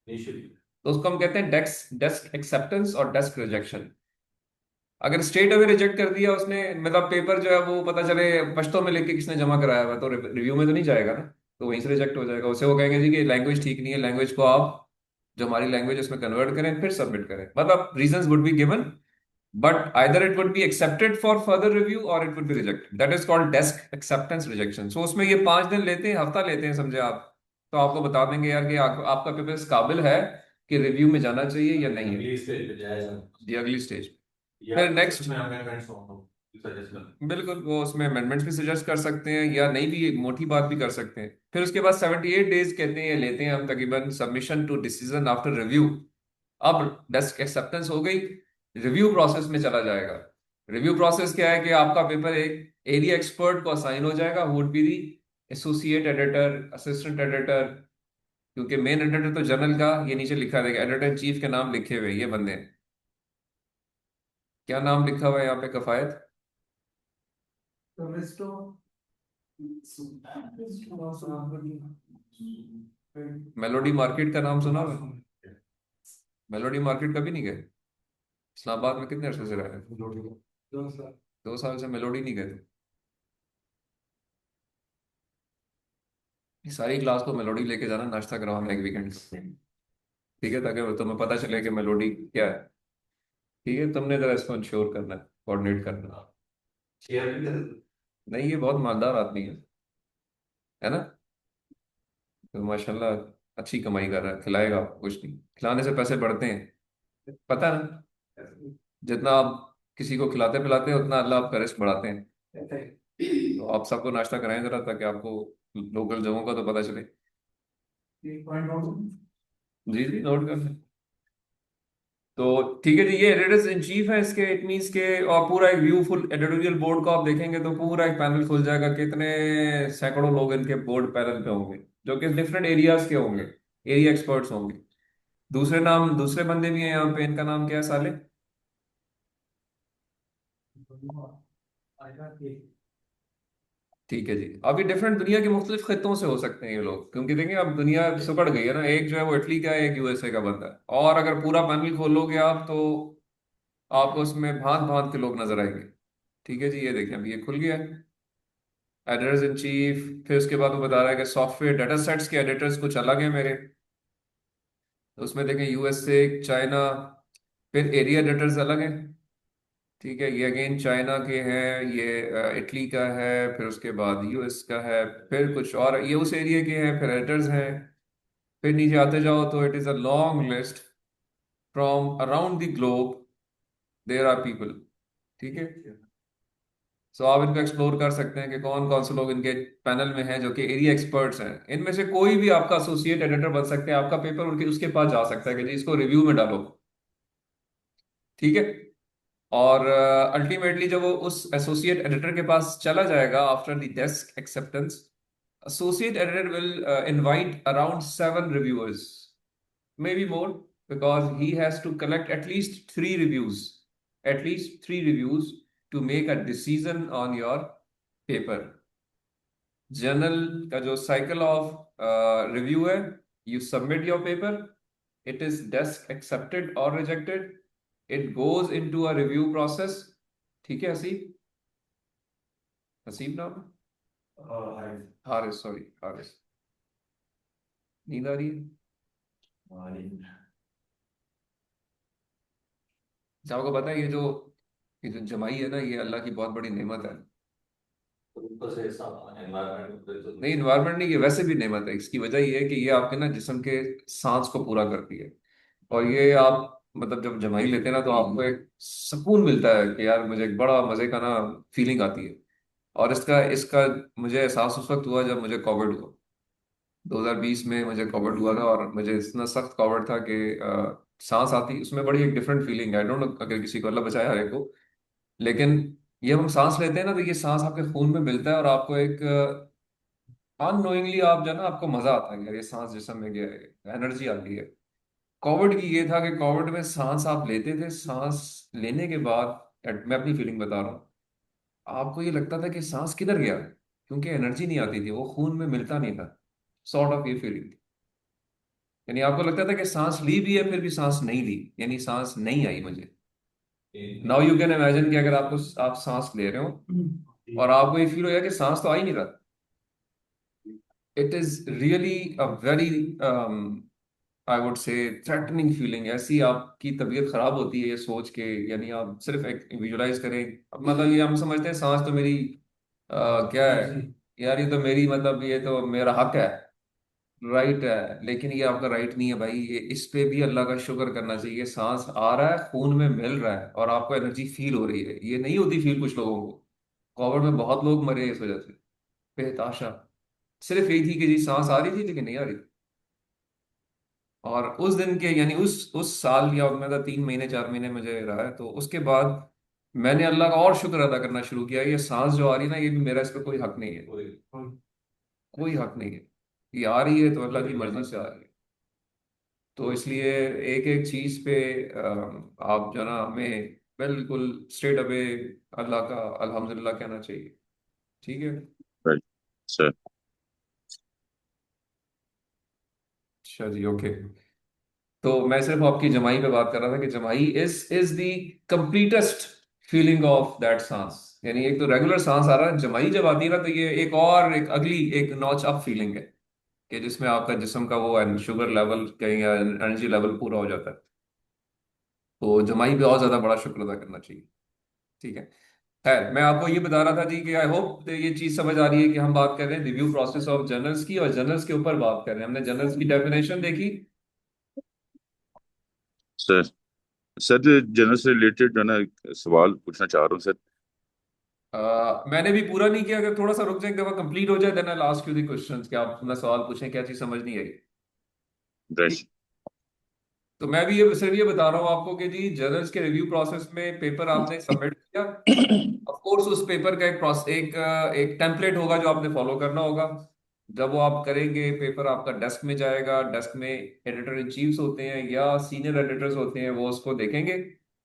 S1: तो उसको हम कहते हैं डेस्क डेस्क एक्सेप्टेंस और डेस्क रिजेक्शन। अगर स्ट्रेट अवे रिजेक्ट कर दिया उसने, मतलब पेपर जो है वो पता चले पश्तो में लिख के किसने जमा कराया हुआ, तो रिव्यू में तो नहीं जाएगा ना, तो वहीं से रिजेक्ट हो जाएगा। उसे वो कहेंगे जी कि लैंग्वेज ठीक नहीं है, लैंग्वेज को आप जो हमारी लैंग्वेज उसमें कन्वर्ट करें फिर सबमिट करें। मतलब reasons would be given, but either it would be accepted for further review और it would be rejected. That is called desk acceptance rejection. So उसमें ये 5 दिन लेते हैं, हफ्ता लेते हैं समझे आप। तो आपको बता देंगे यार कि आपका पेपर इस काबिल है कि रिव्यू में जाना चाहिए या नहीं है।
S2: अगली स्टेज पे जाएगा,
S1: जी अगली स्टेज।
S2: या
S1: फिर
S2: कुछ
S1: नेक्स्ट,
S2: उसमें अमेंडमेंट्स हो सजेस्ट कर।
S1: बिल्कुल वो उसमें अमेंडमेंट्स भी सजेस्ट कर सकते हैं या नहीं भी मोटी बात भी कर सकते हैं। फिर उसके बाद 78 डेज कहते हैं लेते हैं हम तकरीबन, submission to decision after review. अब डेस्क एक्सेप्टेंस हो गई, रिव्यू प्रोसेस में चला जाएगा। रिव्यू प्रोसेस क्या है कि आपका पेपर एक एरिया एक्सपर्ट को असाइन हो जाएगा, would be the associate editor, assistant editor, क्योंकि मेन एडिटर तो जर्नल का ये नीचे लिखा रहेगा, एडिटर इन चीफ के नाम लिखे हुए ये बंदे हैं। क्या नाम लिखा हुआ है यहाँ पे कफायत? मेलोडी मार्केट का नाम सुना हुआ है? मेलोडी मार्केट कभी नहीं गए? इस्लामाबाद में कितने अरसे से रह रहे हैं? 2 साल से मेलोडी नहीं गए थे? ये सारी क्लास को मेलोडी लेके जाना, नाश्ता करवाना एक वीकेंड। ठीक है, ताकि तुम्हें पता चले कि मेलोडी क्या है। ठीक है, तुमने जरा इसको इंश्योर करना है, कोऑर्डिनेट करना है।
S2: शेयर भी कर।
S1: नहीं, ये बहुत मालदार आदमी है ना, तो माशाल्लाह अच्छी कमाई कर रहा है। खिलाएगा आपको, कुछ नहीं, खिलाने से पैसे बढ़ते हैं, पता है ना। जितना आप किसी को खिलाते पिलाते हैं उतना अल्लाह आपका रिस्क बढ़ाते हैं। तो आप सबको नाश्ता कराएं जरा, ताकि आपको लोकल जगहों का तो पता चले। जी जी नोट कर लें। तो ठीक है जी, ये एडिटर्स इन चीफ है इसके, इट मींस के, और पूरा एक व्यू फुल एडिटोरियल बोर्ड को आप देखेंगे तो पूरा एक पैनल खुल जाएगा। कितने सैकड़ों लोग इनके बोर्ड पैनल पे होंगे, जो कि डिफरेंट एरियाज के होंगे, एरिया एक्सपर्ट्स होंगे। दूसरे नाम, दूसरे बंदे भी हैं यहाँ पे, इनका नाम क्या है साले? ठीक है जी। अभी डिफरेंट दुनिया के मुख्तलिफ खित्तों से हो सकते हैं ये लोग, क्योंकि देखिए अब दुनिया सिकुड़ गई है ना। एक जो है वो इटली का है, एक यूएसए का बंदा है, और अगर पूरा पैनल खोलोगे आप तो आपको उसमें भांत भांत के लोग नजर आएंगे। ठीक है जी, ये देखें अभी ये खुल गया है, एडिटर्स इन चीफ। फिर उसके बाद वो बता रहा है कि सॉफ्टवेयर डेटा सेट्स के एडिटर्स कुछ अलग हैं मेरे। तो उसमें देखें यूएसए, चाइना, फिर एरिया एडिटर्स अलग हैं। ठीक है, ये अगेन चाइना के हैं, ये इटली का है, फिर उसके बाद यूएस का है, फिर कुछ और ये उस एरिया के हैं, फिर एडिटर्स हैं। फिर नीचे आते जाओ तो it is a long list from around the globe, there are people. ठीक है, सो आप इनको एक्सप्लोर कर सकते हैं कि कौन कौन से लोग इनके पैनल में हैं जो कि एरिया एक्सपर्ट्स हैं। इनमें से कोई भी आपका एसोसिएट एडिटर बन सकते हैं, आपका पेपर उनके उसके पास जा सकता है कि जी इसको रिव्यू में डालो। ठीक है, और अल्टीमेटली जब वो उस एसोसिएट एडिटर के पास चला जाएगा after the desk acceptance, associate editor will invite around 7 reviewers, maybe more, because he has to collect at least 3 reviews, at least 3 reviews to make a decision on your paper. Journal का जो साइकिल ऑफ रिव्यू है, you submit your paper, it is desk accepted और rejected, it goes into a review process. ठीक है हसीब, हसीब नाम है? हारिस, सॉरी हारिस। नींद आ रही है? अच्छा, आपको पता है ये जो जमाई है ना, ये अल्लाह की बहुत बड़ी नेमत है।
S2: तो ऊपर से ऐसा एनवायरमेंट तो
S1: नहीं, इन्वायरमेंट नहीं, ये वैसे भी नेमत है। इसकी वजह ये है कि ये आपके ना जिस्म के सांस को पूरा करती है। और ये आप मतलब जब जमाई लेते हैं ना, तो आपको एक सुकून मिलता है कि यार मुझे एक बड़ा मजे का ना फीलिंग आती है। और इसका इसका मुझे एहसास उस वक्त हुआ जब मुझे कोविड हुआ। 2020 में मुझे कोविड हुआ था, और मुझे इतना सख्त कोविड था कि सांस आती उसमें बड़ी एक डिफरेंट फीलिंग है। आई डोंट नो अगर किसी को, अल्लाह बचाए हर एक को। लेकिन ये हम सांस लेते हैं ना, तो ये सांस आपके खून में मिलता है, और आपको एक अननोइंगली आप जो है ना, आपको मजा आता है कि यार ये सांस जिसम में गया है, एनर्जी आती है। कोविड की ये था कि कोविड में सांस आप लेते थे, सांस लेने के बाद मैं अपनी फीलिंग बता रहा हूँ, आपको ये लगता था कि सांस किधर गया, क्योंकि एनर्जी नहीं आती थी, वो खून में मिलता नहीं था। सॉर्ट ऑफ ये फीलिंग थी। यानी आपको लगता था कि सांस ली भी है, फिर भी सांस नहीं ली, यानी सांस नहीं आई मुझे। नाउ यू कैन इमेजिन कि अगर आप सांस ले रहे हो और आपको ये फील हो कि सांस तो आ ही नहीं रहा। It is really a very I would say threatening feeling. ऐसी आपकी तबीयत खराब होती है ये सोच के। यानी आप सिर्फ एक विजुलाइज करें, अब मतलब ये हम समझते हैं सांस तो मेरी क्या है यार, ये तो मेरी मतलब ये तो मेरा हक है, राइट है। लेकिन ये आपका राइट नहीं है भाई। ये इस पे भी अल्लाह का शुक्र करना चाहिए, सांस आ रहा है, खून में मिल रहा है, और आपको एनर्जी फील हो रही है। ये नहीं होती फील कुछ लोगों को। कोविड में बहुत लोग मरे इस वजह से, बेहताशा। सिर्फ यही थी कि जी सांस आ रही थी लेकिन नहीं आ रही। और उस दिन के यानी उस साल या मैं था 3 महीने 4 महीने मुझे रहा है, तो उसके बाद मैंने अल्लाह का और शुक्र अदा करना शुरू किया। ये सांस जो आ रही है ना, ये भी मेरा इस पर कोई हक नहीं है, कोई हक नहीं है। ये आ रही है तो अल्लाह की मर्जी से आ रही है। तो इसलिए एक एक चीज पे आप जो ना हमें बिल्कुल स्ट्रेट अवे अल्लाह का अल्हम्दुलिल्लाह कहना चाहिए। ठीक है।
S3: Right sir.
S1: अच्छा जी, ओके। तो मैं सिर्फ आपकी जमाई पे बात कर रहा था कि जमाई is the completest feeling of that सांस। यानी एक तो रेगुलर सांस आ रहा है, जमाई जब आती है ना, तो ये एक और एक अगली एक नॉच अप फीलिंग है कि जिसमें आपका जिस्म का वो शुगर लेवल कहीं या एनर्जी लेवल पूरा हो जाता है। तो जमाई पे और ज्यादा बड़ा शुक्र अदा करना चाहिए। ठीक है। खैर, मैं आपको ये बता रहा था जी कि आई होप ये चीज समझ आ रही है कि हम बात कर रहे हैं रिव्यू प्रोसेस ऑफ जर्नल्स की, और जर्नल्स के ऊपर बात कर रहे हैं। हमने जर्नल्स की डेफिनेशन देखी।
S3: सर सर जनरल से रिलेटेड जो है ना सवाल पूछना चाह रहा हूँ सर।
S1: मैंने भी पूरा नहीं किया। अगर थोड़ा सा रुक जाए, एक दफा कंप्लीट हो जाए, then I ask you the questions. क्या आप अपना सवाल पूछें, क्या चीज समझ नहीं आई।
S3: राइट
S1: तो मैं भी ये सिर्फ ये बता रहा हूँ आपको कि जी जर्नल्स के रिव्यू प्रोसेस में पेपर आपने सबमिट किया। ऑफ कोर्स उस पेपर का एक प्रोसेस एक टेम्पलेट होगा जो आपने फॉलो करना होगा। जब वो आप करेंगे, पेपर आपका डेस्क में जाएगा। डेस्क में एडिटर इन चीफ्स होते हैं या सीनियर एडिटर्स होते हैं, वो उसको देखेंगे।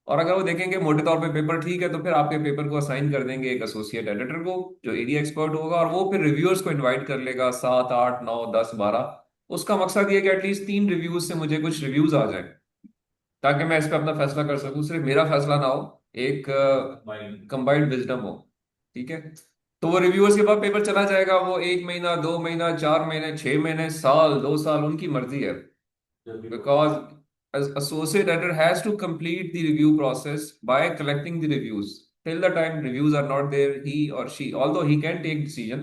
S1: और अगर वो देखेंगे मोटे तौर पे पेपर ठीक है, तो फिर आपके पेपर को असाइन कर देंगे एक एसोसिएट एडिटर को, जो एरिया एक्सपर्ट होगा। और वो फिर रिव्यूअर्स को इनवाइट कर लेगा, 7 8 9 10 12। उसका मकसद ये है कि एटलीस्ट 3 रिव्यूज से मुझे कुछ रिव्यूज आ जाए, ताकि मैं इस पर अपना फैसला कर सकूं। सिर्फ मेरा फैसला ना हो, एक कंबाइंड विजडम हो। ठीक है। तो वो रिव्यूअर्स के पास पेपर चला जाएगा। वो 1 महीना, 2 महीना, 4 महीने, 6 महीने, साल, 2 साल, उनकी मर्जी है। Because associate editor has to complete the review process by collecting the reviews. Till the time reviews are not there, he or she, although he can take decision,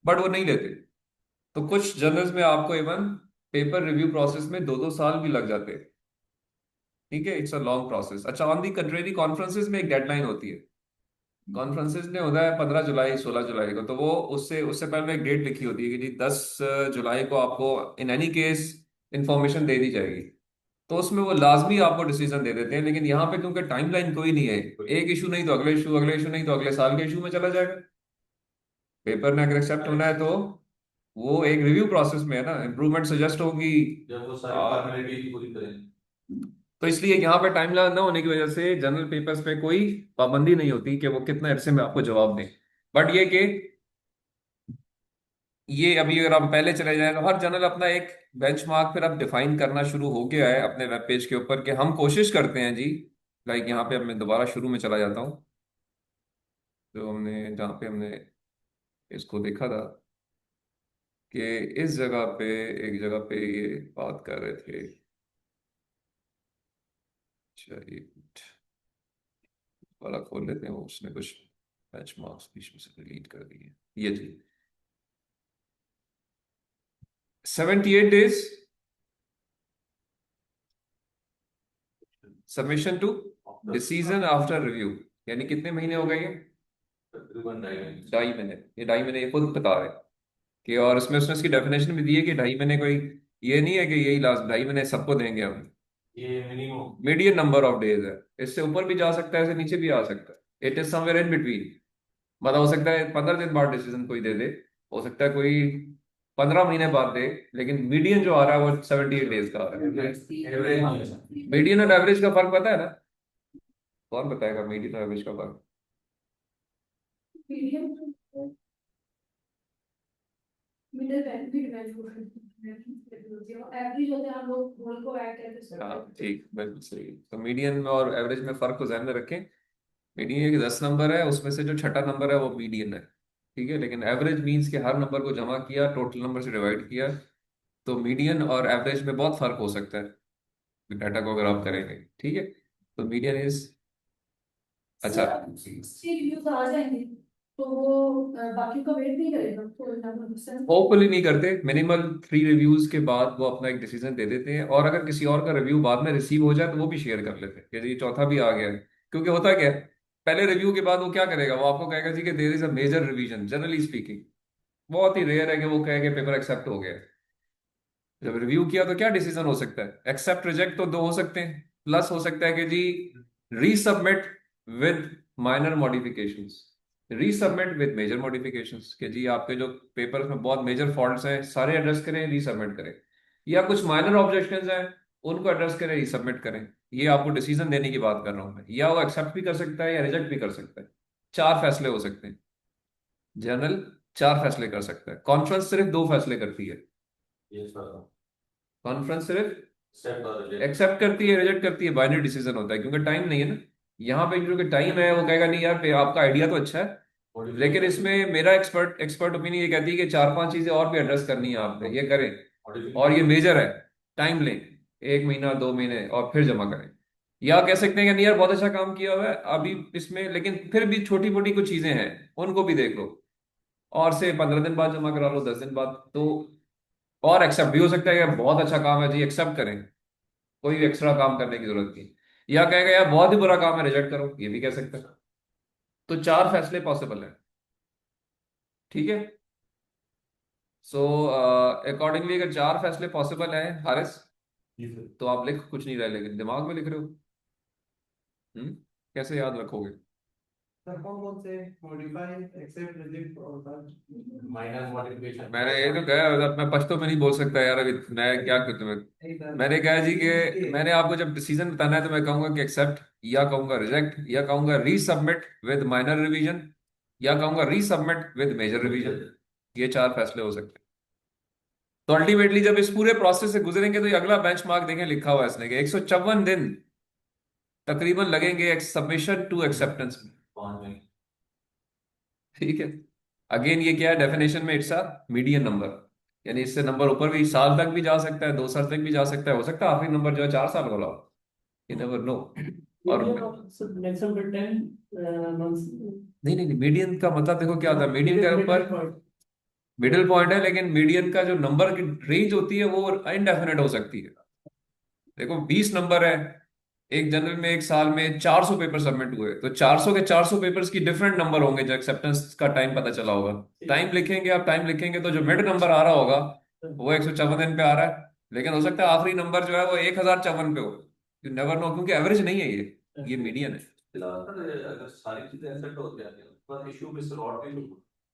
S1: but वो नहीं लेते। तो कुछ जर्नल्स में आपको इवन पेपर रिव्यू प्रोसेस में 2 2 साल भी लग जाते हैं। ठीक है, इट्स अ लॉन्ग प्रोसेस। अच्छा, ऑन दी कंट्रेरी कॉन्फ्रेंसेज में एक डेडलाइन होती है। कॉन्फ्रेंसेज ने होता है 15 जुलाई, 16 जुलाई को। तो वो उससे उससे पहले एक डेट लिखी होती है कि जी 10 जुलाई को आपको इन एनी केस इंफॉर्मेशन दे दी जाएगी। तो उसमें वो लाजमी आपको डिसीजन दे देते हैं। लेकिन यहाँ पे क्योंकि टाइमलाइन कोई नहीं है, एक इशू नहीं तो अगले इशू, अगले इशू नहीं तो अगले साल के इशू में चला जाएगा। पेपर ने अगर एक्सेप्ट होना है तो वो एक रिव्यू प्रोसेस में है ना, इम्प्रूवमेंट सजेस्ट होगी।
S2: जब वो सारी
S1: आ,
S2: फॉर्मेलिटी पूरी करें।
S1: तो इसलिए यहाँ पे टाइमलाइन ना होने की वजह से जनरल पेपर्स पे कोई पाबंदी नहीं होती कि वो कितने अरसे में आपको जवाब दें। बट ये कि ये अभी अगर आप पहले चले जाएं, तो हर जनरल अपना एक बेंचमार्क फिर अब डिफाइन करना शुरू हो गया है अपने वेब पेज के ऊपर, कि हम कोशिश करते हैं जी। लाइक यहाँ पे अब मैं दोबारा शुरू में चला जाता हूँ, जो हमने जहाँ पे हमने इसको देखा था कि इस जगह पे, एक जगह पे ये बात कर रहे थे। अच्छा, एक मिनट, वाला खोल लेते हैं, वो उसने कुछ बेंचमार्क्स बीच में से डिलीट कर दिए, ये थी 78 days submission to decision after review, यानी कितने महीने हो गए ये?
S2: तकरीबन 2.5 महीने।
S1: 2.5 महीने, ये 2.5 महीने ये खुद बता रहे हैं कि, और इसमें उसने इसकी डेफिनेशन भी दी है कि 2.5 महीने कोई ये नहीं है कि यही लास्ट 2.5 महीने सबको देंगे हम।
S2: ये minimum
S1: median number of days है, इससे ऊपर भी जा सकता है, इससे नीचे भी आ सकता है, it is somewhere in between. मतलब हो सकता है 15 दिन बाद डिसीजन कोई दे दे, हो सकता है कोई 15 महीने बाद दे, लेकिन मीडियन जो आ रहा है वो 78 डेज का आ रहा है।
S2: एवरेज।
S1: मीडियन और एवरेज का फर्क पता है ना? कौन बताएगा मीडियन और एवरेज का फर्क?
S4: मिडिल वैल्यू एवरेज होते हैं, हम लोग गोल को ऐड करके
S1: हाँ ठीक, बिल्कुल सही। तो मीडियन और एवरेज में फर्क को ध्यान में रखें। मीडियन के 10 नंबर है, उसमें से जो छठा नंबर है वो मीडियन है, ठीक है। लेकिन एवरेज मीन्स के हर नंबर को जमा किया, टोटल नंबर से डिवाइड किया। तो मीडियन और एवरेज में बहुत फर्क हो सकता है डाटा को अगर आप करेंगे, ठीक है। तो मीडियन इज अच्छा।
S4: रिव्यूज आ जाएंगे तो वो बाकी का वेट नहीं करेगा तो
S1: होपफुली नहीं करते, मिनिमल 3 रिव्यूज के बाद वो अपना एक डिसीजन दे देते हैं, और अगर किसी और का रिव्यू बाद में रिसीव हो जाए तो वो भी शेयर कर लेते हैं, यदि ये चौथा भी आ गया है। क्योंकि होता क्या है, पहले रिव्यू के बाद वो क्या करेगा, वो आपको कहेगा जी कि there is a major revision, generally speaking. बहुत ही रेयर है कि वो कहे कि पेपर एक्सेप्ट हो गया है। जब रिव्यू किया तो क्या डिसीजन हो सकता है, एक्सेप्ट रिजेक्ट तो दो हो सकते हैं, प्लस हो सकता है कि जी resubmit with minor modifications, resubmit with major modifications, कि जी आपके जो पेपर में बहुत मेजर फॉल्ट्स हैं सारे एड्रेस करें, रीसबमिट करें, या कुछ माइनर ऑब्जेक्शंस हैं उनको एड्रेस करें, रीसबमिट करें। ये आपको डिसीजन देने की बात कर रहा हूं मैं, या वो एक्सेप्ट भी कर सकता है या रिजेक्ट भी कर सकता है। 4 फैसले हो सकते हैं। जनरल 4 फैसले कर सकता है, कॉन्फ्रेंस सिर्फ 2 फैसले करती है।
S2: ये सर
S1: कॉन्फ्रेंस सिर्फ
S2: एक्सेप्ट और रिजेक्ट।
S1: एक्सेप्ट करती है, रिजेक्ट करती है, बाइनरी डिसीजन होता है, क्योंकि टाइम नहीं है ना। यहाँ पे जो कि टाइम है वो कहेगा नहीं यार आपका आइडिया तो अच्छा है, लेकिन इसमें मेरा एक्सपर्ट एक्सपर्ट ओपिनियन ये कहती है कि 4-5 चीजें और भी एड्रेस करनी है आपने, ये करें और ये मेजर है, टाइम लें, 1 महीना 2 महीने और फिर जमा करें। या कह सकते हैं कि नहीं यार बहुत अच्छा काम किया हुआ है अभी इसमें, लेकिन फिर भी छोटी मोटी कुछ चीजें हैं उनको भी देख लो, और से 15 दिन बाद जमा करा लो, 10 दिन बाद तो। और एक्सेप्ट भी हो सकता है कि बहुत अच्छा काम है जी एक्सेप्ट करें, कोई एक्स्ट्रा काम करने की जरूरत नहीं। या कहेगा यार बहुत ही बुरा काम है रिजेक्ट करो, ये भी कह सकते हैं। तो 4 फैसले पॉसिबल है, ठीक है। सो अकॉर्डिंगली अगर 4 फैसले पॉसिबल है हारिस, तो आप लिख कुछ नहीं रहे, लेकिन दिमाग में लिख रहे हो। हम्म, कैसे याद रखोगे?
S2: माइनर मॉडिफिकेशन
S1: मैंने ये तो कहा, अब मैं पश्तो में नहीं बोल सकता यार, अभी मैं क्या करूं तुम्हें। मैंने कहा जी कि मैंने आपको जब डिसीजन बताना है तो मैं कहूंगा कि एक्सेप्ट, या कहूंगा रिजेक्ट, या कहूंगा रीसबमिट विद माइनर रिवीजन, या कहूंगा रीसबमिट विद मेजर रिवीजन। ये 4 फैसले हो सकते हैं। तो अल्टीमेटली जब इस पूरे प्रोसेस से गुजरेंगे तो ये अगला बेंचमार्क देखें, लिखा हुआ है इसने कि 154 दिन तकरीबन लगेंगे सबमिशन टू एक्सेप्टेंस में,
S2: 5 महीने।
S1: ठीक है। अगेन ये क्या है डेफिनेशन में, इट्स अ मीडियन नंबर, यानी इससे नंबर ऊपर भी साल तक भी जा सकता है, 2 साल तक भी जा सकता है, हो सकता है आखिरी नंबर जो है 4 साल वाला हो, यू नेवर नो। और नहीं नहीं नहीं, मीडियन का मतलब देखो क्या होता है, मीडियन का ऊपर मिडिल पॉइंट है, लेकिन मीडियन का जो नंबर की रेंज होती है वो इनडेफिनेट हो सकती है। देखो 20 नंबर है, एक जनरल में एक साल में 400 पेपर सबमिट हुए, तो 400 के 400 पेपर्स की डिफरेंट नंबर होंगे जो एक्सेप्टेंस का टाइम पता चला होगा। टाइम लिखेंगे, आप टाइम लिखेंगे तो जो मिड नंबर आ रहा होगा वो 154 पे आ रहा है, लेकिन हो सकता है आखिरी नंबर जो है वो 1054 पे हो। यू नेवर नो, क्योंकि एवरेज नहीं है ये मीडियन है।
S2: फिलहाल सर अगर सारी चीजें एक्सेप्ट हो जाती हैं पर इशू में सिर्फ और भी